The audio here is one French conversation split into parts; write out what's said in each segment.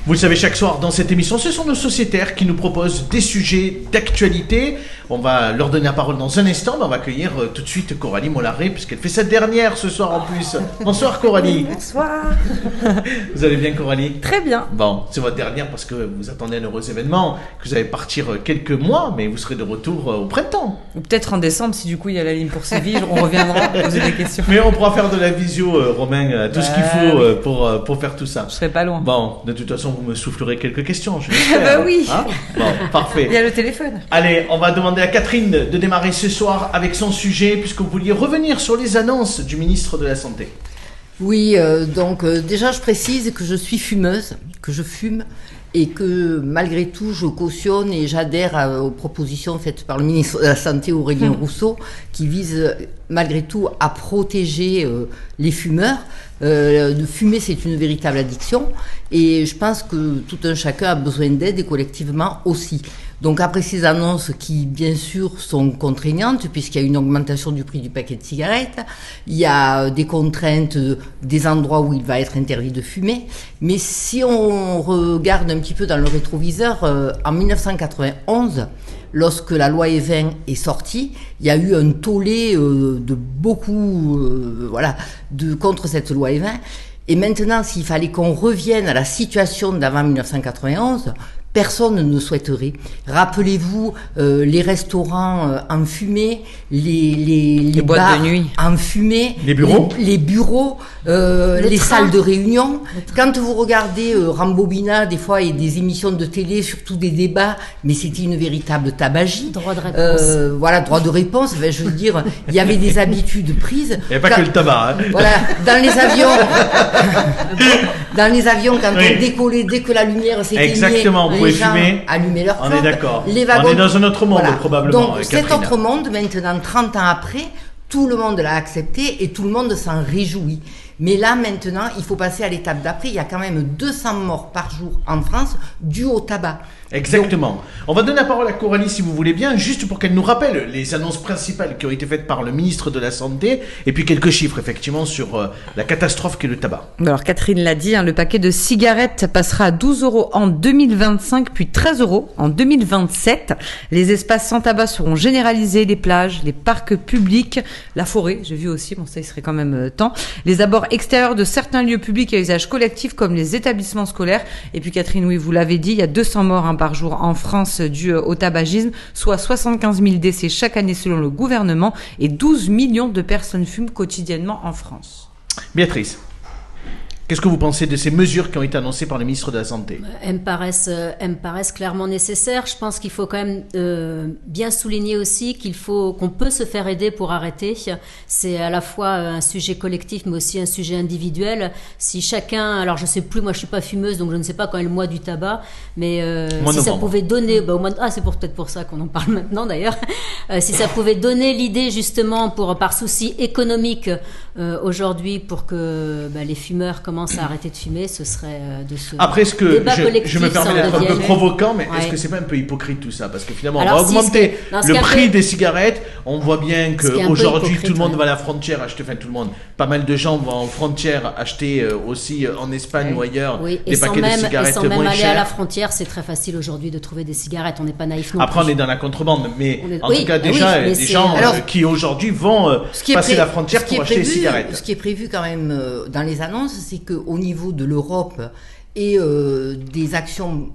Vous le savez, chaque soir dans cette émission, ce sont nos sociétaires qui nous proposent des sujets d'actualité. On va leur donner la parole dans un instant, mais on va accueillir tout de suite Coralie Mollaré, puisqu'elle fait sa dernière ce soir en plus. Bonsoir Coralie. Bonsoir. Vous allez bien Coralie? Très bien. Bon, c'est votre dernière parce que vous attendez un heureux événement, que vous allez partir quelques mois, mais vous serez de retour au printemps. Ou peut-être en décembre, si du coup il y a la ligne pour Séville, on reviendra poser des questions. Mais on pourra faire de la visio, Romain, tout ce qu'il faut pour faire tout ça. Je serai pas loin. Bon, de toute façon, vous me soufflerez quelques questions, je l'espère. Bah oui. Hein, bon, parfait. Il y a le téléphone. Allez, on va demander à Catherine de démarrer ce soir avec son sujet, puisque vous vouliez revenir sur les annonces du ministre de la Santé. Oui, déjà je précise que je suis fumeuse, que je fume et que malgré tout je cautionne et j'adhère aux propositions faites par le ministre de la Santé Aurélien Rousseau qui visent malgré tout à protéger les fumeurs. De fumer, c'est une véritable addiction et je pense que tout un chacun a besoin d'aide et collectivement aussi. Donc après ces annonces qui bien sûr sont contraignantes puisqu'il y a une augmentation du prix du paquet de cigarettes, il y a des contraintes des endroits où il va être interdit de fumer, mais si on regarde un petit peu dans le rétroviseur, en 1991, lorsque la loi Evin est sortie, il y a eu un tollé de beaucoup contre cette loi Evin. Et maintenant, s'il fallait qu'on revienne à la situation d'avant 1991, personne ne souhaiterait. Rappelez-vous les restaurants en fumée, les boîtes bars de nuit en fumée, les bureaux, les salles de réunion. Quand vous regardez Rambobina, des fois, il y a des émissions de télé, surtout des débats, mais c'était une véritable tabagie. Droit de réponse. Droit de réponse. Enfin, je veux dire, il y avait des habitudes prises. Il n'y a pas que le tabac. Hein. Voilà, dans les avions, quand on décollait, dès que la lumière s'éteignait, exactement, les gens allumaient leur clope. On est d'accord. Les wagons, on est dans un autre monde, probablement. Donc, cet autre monde, maintenant, 30 ans après, tout le monde l'a accepté et tout le monde s'en réjouit. Mais là, maintenant, il faut passer à l'étape d'après. Il y a quand même 200 morts par jour en France dues au tabac. Exactement. Donc, on va donner la parole à Coralie, si vous voulez bien, juste pour qu'elle nous rappelle les annonces principales qui ont été faites par le ministre de la Santé, et puis quelques chiffres, effectivement, sur la catastrophe qu'est le tabac. Alors, Catherine l'a dit, le paquet de cigarettes passera à 12 € en 2025, puis 13 € en 2027. Les espaces sans tabac seront généralisés, les plages, les parcs publics, la forêt, j'ai vu aussi, bon ça il serait quand même temps, les abords extérieurs de certains lieux publics à usage collectif comme les établissements scolaires. Et puis Catherine, oui, vous l'avez dit, il y a 200 morts par jour en France dû au tabagisme, soit 75 000 décès chaque année selon le gouvernement et 12 millions de personnes fument quotidiennement en France. Béatrice, qu'est-ce que vous pensez de ces mesures qui ont été annoncées par le ministre de la Santé? Elles me paraissent clairement nécessaires. Je pense qu'il faut quand même bien souligner aussi qu'on peut se faire aider pour arrêter. C'est à la fois un sujet collectif, mais aussi un sujet individuel. Si chacun, alors je sais plus, moi je suis pas fumeuse, donc je ne sais pas quand est le mois du tabac, mais si ça pouvait donner, c'est peut-être pour ça qu'on en parle maintenant d'ailleurs. Si ça pouvait donner l'idée justement par souci économique aujourd'hui pour que les fumeurs commencent à arrêter de fumer, ce serait de ce Après, est-ce que je me permets d'être un peu devienne... provoquant, mais est-ce que c'est pas un peu hypocrite tout ça? Parce que finalement, alors, on va augmenter le prix des cigarettes. On voit bien qu'aujourd'hui, tout le monde va à la frontière acheter, enfin tout le monde, pas mal de gens vont en frontière acheter aussi en Espagne ou ailleurs des paquets de cigarettes sans même moins aller chers. à la frontière, c'est très facile aujourd'hui de trouver des cigarettes. On n'est pas naïf non Après, plus. on est dans la contrebande, mais en tout cas, déjà, des gens qui aujourd'hui vont passer la frontière pour acheter des cigarettes. Ce qui est prévu quand même dans les annonces, c'est qu'au niveau de l'Europe et des actions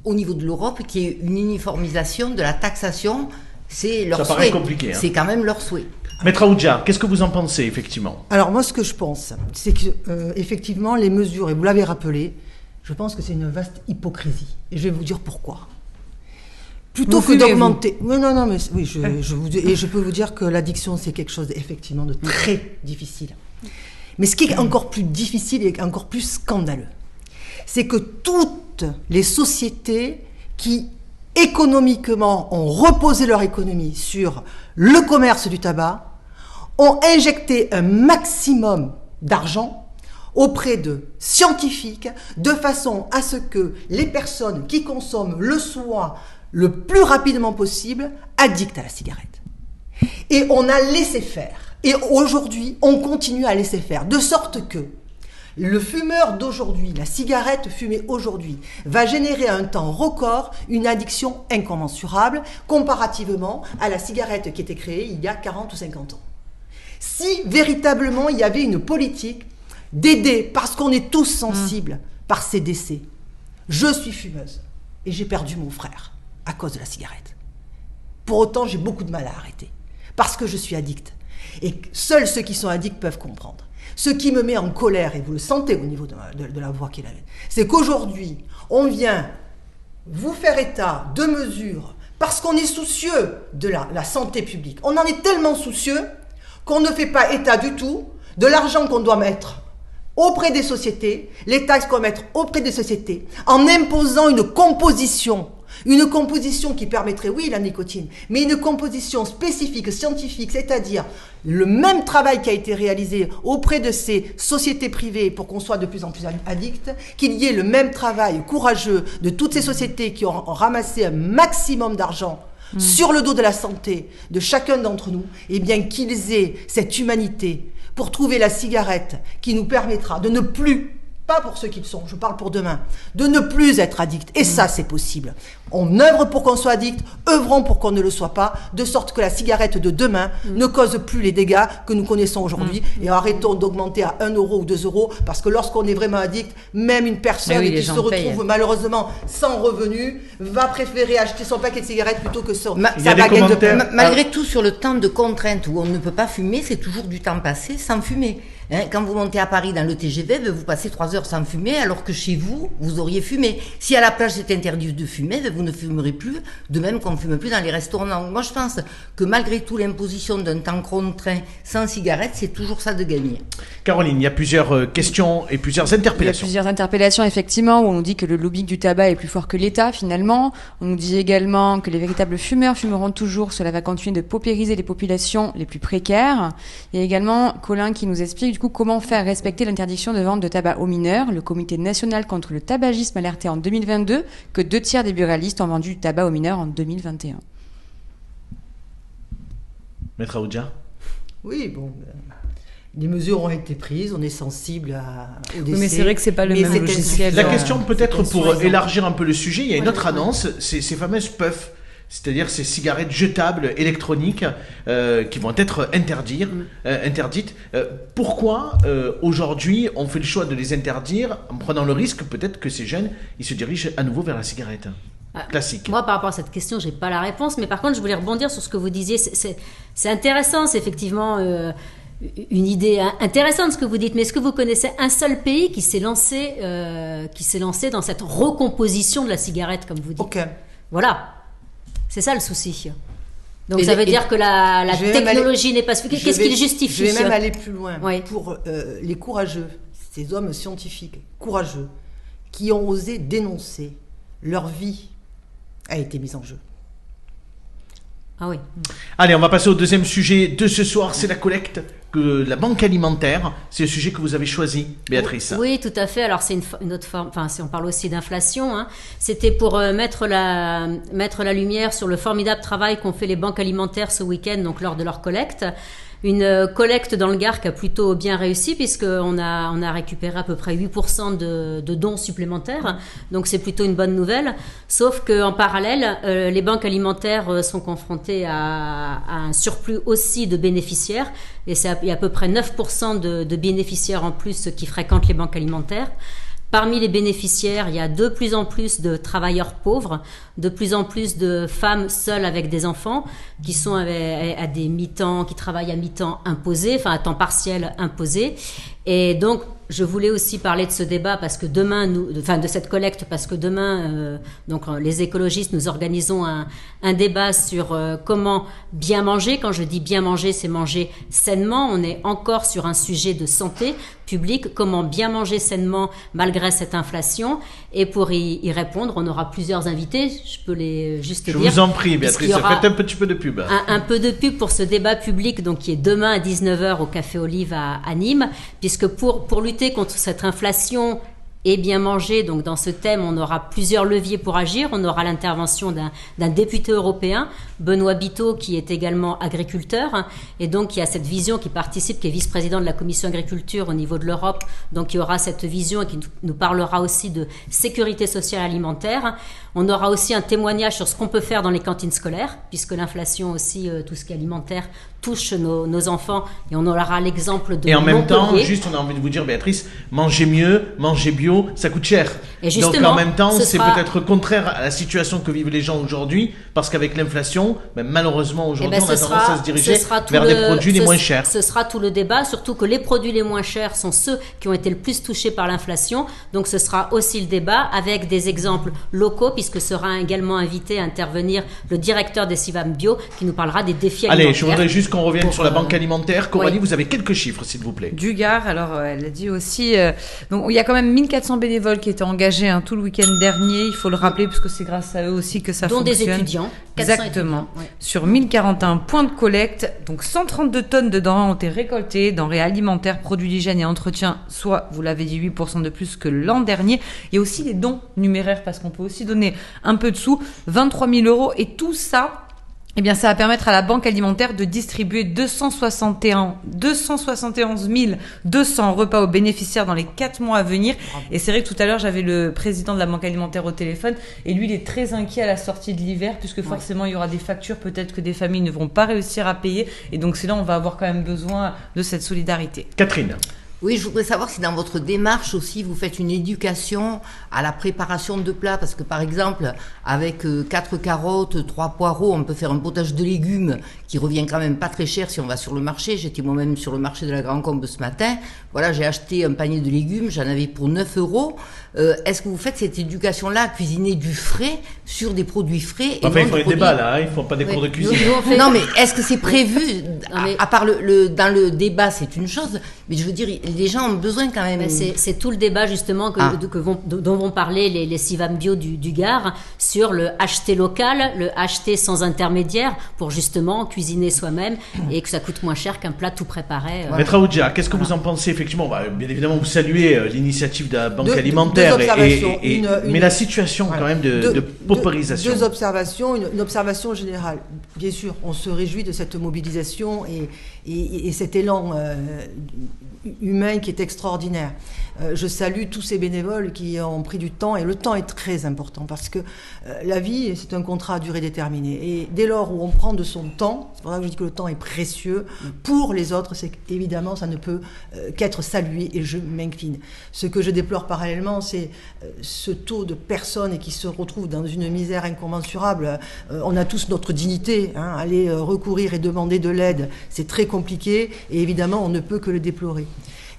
au niveau de l'Europe, qu'il y ait une uniformisation de la taxation, c'est leur souhait. Ça paraît compliqué. C'est quand même leur souhait. Maître Aoudja, qu'est-ce que vous en pensez, effectivement? Alors moi, ce que je pense, c'est que effectivement, les mesures, et vous l'avez rappelé, je pense que c'est une vaste hypocrisie. Et je vais vous dire pourquoi. Plutôt que d'augmenter... Non, mais oui, je peux vous dire que l'addiction, c'est quelque chose effectivement de très difficile. Mais ce qui est encore plus difficile et encore plus scandaleux, c'est que toutes les sociétés qui économiquement ont reposé leur économie sur le commerce du tabac ont injecté un maximum d'argent auprès de scientifiques de façon à ce que les personnes qui consomment le soient le plus rapidement possible addictes à la cigarette. Et on a laissé faire. Et aujourd'hui, on continue à laisser faire. De sorte que Le fumeur d'aujourd'hui, la cigarette fumée aujourd'hui, va générer à un temps record une addiction incommensurable comparativement à la cigarette qui était créée il y a 40 ou 50 ans. Si véritablement il y avait une politique d'aider, parce qu'on est tous sensibles par ces décès, je suis fumeuse et j'ai perdu mon frère à cause de la cigarette. Pour autant, j'ai beaucoup de mal à arrêter parce que je suis addict. Et seuls ceux qui sont addicts peuvent comprendre. Ce qui me met en colère, et vous le sentez au niveau de la voix qu'il avait, c'est qu'aujourd'hui, on vient vous faire état de mesures parce qu'on est soucieux de la santé publique. On en est tellement soucieux qu'on ne fait pas état du tout de l'argent qu'on doit mettre auprès des sociétés, les taxes qu'on doit mettre auprès des sociétés, en imposant une composition qui permettrait, oui, la nicotine, mais une composition spécifique, scientifique, c'est-à-dire le même travail qui a été réalisé auprès de ces sociétés privées pour qu'on soit de plus en plus addict, qu'il y ait le même travail courageux de toutes ces sociétés qui ont ramassé un maximum d'argent sur le dos de la santé de chacun d'entre nous, et bien qu'ils aient cette humanité pour trouver la cigarette qui nous permettra de ne plus, pas pour ceux qui le sont, je parle pour demain, de ne plus être addict. Et ça, c'est possible. On œuvre pour qu'on soit addict, œuvrons pour qu'on ne le soit pas, de sorte que la cigarette de demain ne cause plus les dégâts que nous connaissons aujourd'hui. Et arrêtons d'augmenter à 1 euro ou 2 euros, parce que lorsqu'on est vraiment addict, même une personne qui se retrouve malheureusement sans revenu va préférer acheter son paquet de cigarettes plutôt que sa baguette de pain. Malgré tout, sur le temps de contrainte où on ne peut pas fumer, c'est toujours du temps passé sans fumer. Quand vous montez à Paris dans le TGV, vous passez 3 heures sans fumer, alors que chez vous, vous auriez fumé. Si à la plage c'est interdit de fumer, vous ne fumerez plus, de même qu'on ne fume plus dans les restaurants. Donc, moi je pense que malgré tout, l'imposition d'un temps contraint sans cigarette, c'est toujours ça de gagner. Caroline, il y a plusieurs questions et plusieurs interpellations. Il y a plusieurs interpellations, effectivement, où on nous dit que le lobbying du tabac est plus fort que l'État, finalement. On nous dit également que les véritables fumeurs fumeront toujours. Cela va continuer de paupériser les populations les plus précaires. Il y a également Colin qui nous explique, du coup, comment faire respecter l'interdiction de vente de tabac aux mineurs. Le Comité national contre le tabagisme alertait en 2022 que 2 tiers des buralistes ont vendu du tabac aux mineurs en 2021. Maître Aoudja. Oui, bon... Les mesures ont été prises, on est sensible au décès. Oui, mais c'est vrai que c'est pas le même logiciel. La question peut-être pour élargir un peu le sujet, il y a une autre annonce, c'est ces fameuses puffs, c'est-à-dire ces cigarettes jetables électroniques qui vont être interdites. Pourquoi aujourd'hui on fait le choix de les interdire en prenant le risque peut-être que ces jeunes ils se dirigent à nouveau vers la cigarette classique? Moi, par rapport à cette question, j'ai pas la réponse, mais par contre, je voulais rebondir sur ce que vous disiez. C'est intéressant, c'est effectivement une idée intéressante ce que vous dites, mais est-ce que vous connaissez un seul pays qui s'est lancé dans cette recomposition de la cigarette, comme vous dites? Aucun. Voilà, c'est ça le souci. Donc ça veut dire que la technologie n'est pas suffisante. Qu'est-ce qui le justifie? Je vais même aller plus loin. Oui. Pour les courageux, ces hommes scientifiques courageux qui ont osé dénoncer, leur vie a été mise en jeu. Ah oui. Allez, on va passer au deuxième sujet de ce soir, c'est la collecte de la banque alimentaire. C'est le sujet que vous avez choisi, Béatrice. Oui, tout à fait. Alors c'est une autre forme, enfin si on parle aussi d'inflation, c'était pour mettre la lumière sur le formidable travail qu'ont fait les banques alimentaires ce week-end, donc lors de leur collecte. Une collecte dans le Gard qui a plutôt bien réussi puisqu'on a récupéré à peu près 8% de dons supplémentaires. Donc c'est plutôt une bonne nouvelle. Sauf qu'en parallèle, les banques alimentaires sont confrontées à un surplus aussi de bénéficiaires. Et il y a à peu près 9% de bénéficiaires en plus qui fréquentent les banques alimentaires. Parmi les bénéficiaires, il y a de plus en plus de travailleurs pauvres, de plus en plus de femmes seules avec des enfants qui sont à des mi-temps, qui travaillent à mi-temps imposé, enfin à temps partiel imposé. Et donc, je voulais aussi parler de ce débat parce que demain, de cette collecte, parce que demain, les écologistes, nous organisons un débat sur comment bien manger. Quand je dis bien manger, c'est manger sainement. On est encore sur un sujet de santé publique. Comment bien manger sainement malgré cette inflation. Et pour y répondre, on aura plusieurs invités. Je peux les juste dire. Je vous en prie, Béatrice, faites un petit peu de pub. Un peu de pub pour ce débat public, donc qui est demain à 19h au Café Olive à Nîmes, puisque pour lutter contre cette inflation et bien manger. Donc dans ce thème, on aura plusieurs leviers pour agir. On aura l'intervention d'un député européen, Benoît Biteau, qui est également agriculteur, et donc qui a cette vision, qui participe, qui est vice-président de la commission agriculture au niveau de l'Europe, donc qui aura cette vision et qui nous parlera aussi de sécurité sociale alimentaire. On aura aussi un témoignage sur ce qu'on peut faire dans les cantines scolaires, puisque l'inflation aussi, tout ce qui est alimentaire, touche nos enfants, et on aura l'exemple de Et en même temps, Montpellier. juste on a envie de vous dire, Béatrice, mangez mieux, mangez bio, ça coûte cher. Et justement, donc en même temps, ce c'est sera- peut-être contraire à la situation que vivent les gens aujourd'hui, parce qu'avec l'inflation, malheureusement aujourd'hui, on a tendance à se diriger vers des produits les moins chers. Ce sera tout le débat, surtout que les produits les moins chers sont ceux qui ont été le plus touchés par l'inflation. Donc ce sera aussi le débat avec des exemples locaux, puisque sera également invité à intervenir le directeur des CIVAM Bio, qui nous parlera des défis Allez, alimentaires. je voudrais juste qu'on revienne Pour, sur la banque alimentaire. Coralie, oui. vous avez quelques chiffres, s'il vous plaît. Du Gard, alors elle a dit aussi, donc il y a quand même 1400 bénévoles qui étaient engagés tout le week-end dernier, il faut le rappeler, parce que c'est grâce à eux aussi que ça dont fonctionne. des étudiants. 400 Exactement. étudiants, ouais. Sur 1041 points de collecte, donc 132 tonnes de denrées ont été récoltées, denrées alimentaires, produits d'hygiène et entretien, soit, vous l'avez dit, 8% de plus que l'an dernier. Il y a aussi les dons numéraires, parce qu'on peut aussi donner un peu de sous, 23 000 €, et tout ça, eh bien, ça va permettre à la Banque alimentaire de distribuer 271 200 repas aux bénéficiaires dans les 4 mois à venir. Et c'est vrai que tout à l'heure, j'avais le président de la Banque alimentaire au téléphone, et lui, il est très inquiet à la sortie de l'hiver, puisque forcément, il y aura des factures, peut-être que des familles ne vont pas réussir à payer. Et donc, c'est là, on va avoir quand même besoin de cette solidarité. Catherine. Oui, je voudrais savoir si dans votre démarche aussi, vous faites une éducation à la préparation de plats. Parce que par exemple, avec 4 carottes, 3 poireaux, on peut faire un potage de légumes qui revient quand même pas très cher si on va sur le marché. J'étais moi-même sur le marché de la Grand Combe ce matin. Voilà, j'ai acheté un panier de légumes, j'en avais pour 9 €. Est-ce que vous faites cette éducation-là, à cuisiner du frais sur des produits frais Enfin, non ils font des les produits- débats là, ils font pas des cours de cuisine. Nous, on fait- Non, mais est-ce que c'est prévu Non, mais- à part dans le débat, c'est une chose, mais je veux dire, les gens ont besoin quand même. Ben, c'est tout le débat justement dont vont parler les CIVAM Bio du Gard sur le acheter local, le acheter sans intermédiaire, pour justement cuisiner soi-même et que ça coûte moins cher qu'un plat tout préparé. Maître Aoudja, qu'est-ce que vous en pensez effectivement? Bien évidemment, vous saluez l'initiative de la Banque alimentaire, deux observations. mais la situation quand même de paupérisation. Deux observations. Une observation générale. Bien sûr, on se réjouit de cette mobilisation et cet élan humain qui est extraordinaire. Je salue tous ces bénévoles qui ont pris du temps, et le temps est très important parce que la vie, c'est un contrat à durée déterminée. Et dès lors où on prend de son temps, c'est pour ça que je dis que le temps est précieux pour les autres, c'est qu'évidemment ça ne peut qu'être salué, et je m'incline. Ce que je déplore parallèlement, c'est ce taux de personnes qui se retrouvent dans une misère incommensurable. On a tous notre dignité, aller recourir et demander de l'aide, c'est très compliqué, et évidemment on ne peut que le déplorer.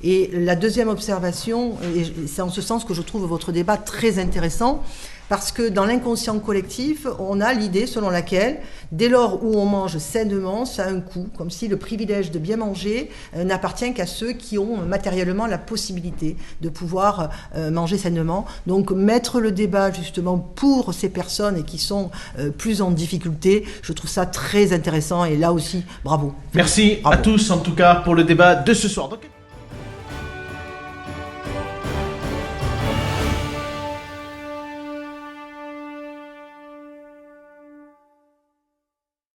Et la deuxième observation, et c'est en ce sens que je trouve votre débat très intéressant, parce que dans l'inconscient collectif, on a l'idée selon laquelle, dès lors où on mange sainement, ça a un coût, comme si le privilège de bien manger n'appartient qu'à ceux qui ont matériellement la possibilité de pouvoir manger sainement. Donc mettre le débat justement pour ces personnes qui sont plus en difficulté, je trouve ça très intéressant, et là aussi, bravo. Merci à tous en tout cas pour le débat de ce soir. Donc,